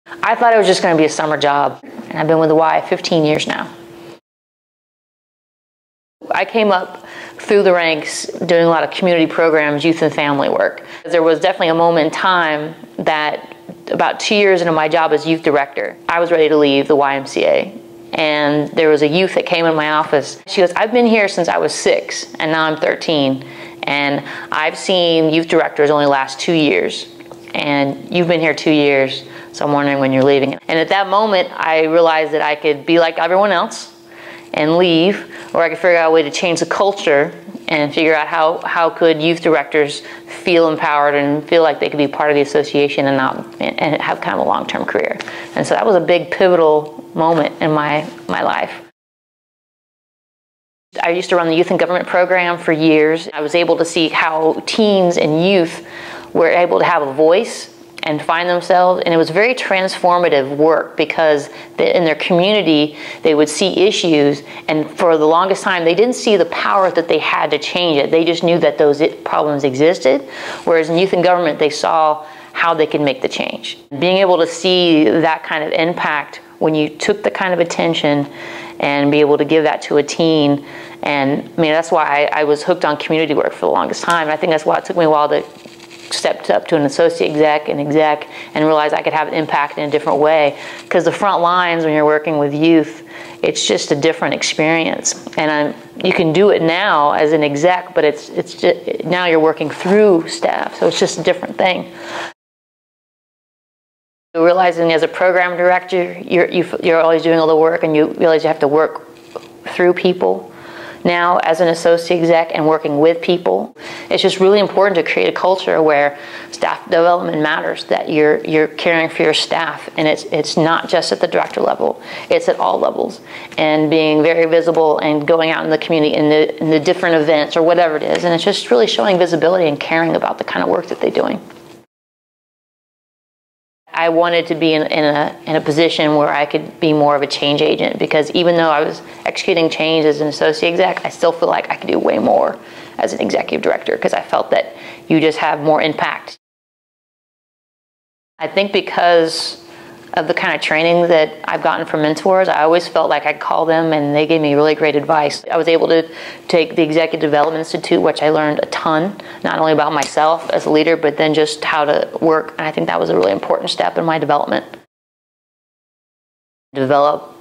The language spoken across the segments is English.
I thought it was just going to be a summer job, and I've been with the Y 15 years now. I came up through the ranks doing a lot of community programs, youth and family work. There was definitely a moment in time that about 2 years into my job as youth director, I was ready to leave the YMCA. And there was a youth that came in my office. She goes, I've been here since I was 6, and now I'm 13. And I've seen youth directors only last 2 years. And you've been here 2 years, so I'm wondering when you're leaving. And at that moment, I realized that I could be like everyone else and leave, or I could figure out a way to change the culture and figure out how could youth directors feel empowered and feel like they could be part of the association and have kind of a long-term career. And so that was a big pivotal moment in my life. I used to run the youth and government program for years. I was able to see how teens and youth were able to have a voice and find themselves, and it was very transformative work because in their community they would see issues, and for the longest time they didn't see the power that they had to change it. They just knew that those problems existed, whereas in youth and government they saw how they could make the change. Being able to see that kind of impact when you took the kind of attention and be able to give that to a teen, and I mean that's why I was hooked on community work for the longest time. I think that's why it took me a while to stepped up to an associate exec and realized I could have an impact in a different way, because the front lines when you're working with youth, it's just a different experience. And you can do it now as an exec, but it's just, now you're working through staff, so it's just a different thing. Realizing as a program director, you're always doing all the work, and you realize you have to work through people. Now, as an associate exec and working with people, it's just really important to create a culture where staff development matters, that you're caring for your staff, and it's not just at the director level, it's at all levels, and being very visible and going out in the community in the different events or whatever it is, and it's just really showing visibility and caring about the kind of work that they're doing. I wanted to be in a position where I could be more of a change agent, because even though I was executing change as an associate exec, I still feel like I could do way more as an executive director, because I felt that you just have more impact. I think because of the kind of training that I've gotten from mentors, I always felt like I'd call them and they gave me really great advice. I was able to take the Executive Development Institute, which I learned a ton, not only about myself as a leader, but then just how to work. And I think that was a really important step in my development. Develop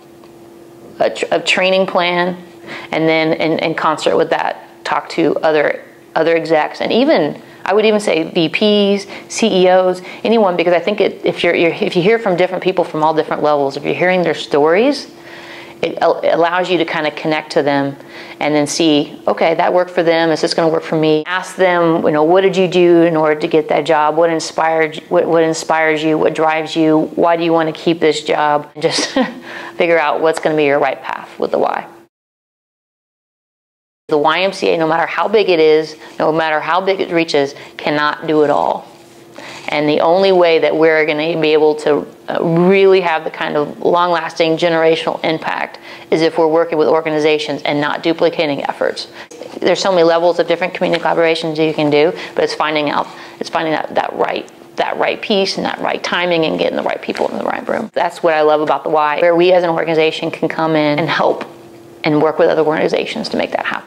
a training plan, and then in concert with that, talk to other execs, and even I would even say VPs, CEOs, anyone, because I think if you hear from different people from all different levels, if you're hearing their stories, it allows you to kind of connect to them and then see, okay, that worked for them, is this going to work for me? Ask them, what did you do in order to get that job? What inspires you? What drives you? Why do you want to keep this job? And just figure out what's going to be your right path with the why. The YMCA, no matter how big it is, no matter how big it reaches, cannot do it all. And the only way that we're going to be able to really have the kind of long-lasting generational impact is if we're working with organizations and not duplicating efforts. There's so many levels of different community collaborations that you can do, but it's finding that right piece and that right timing and getting the right people in the right room. That's what I love about the Y, where we as an organization can come in and help and work with other organizations to make that happen.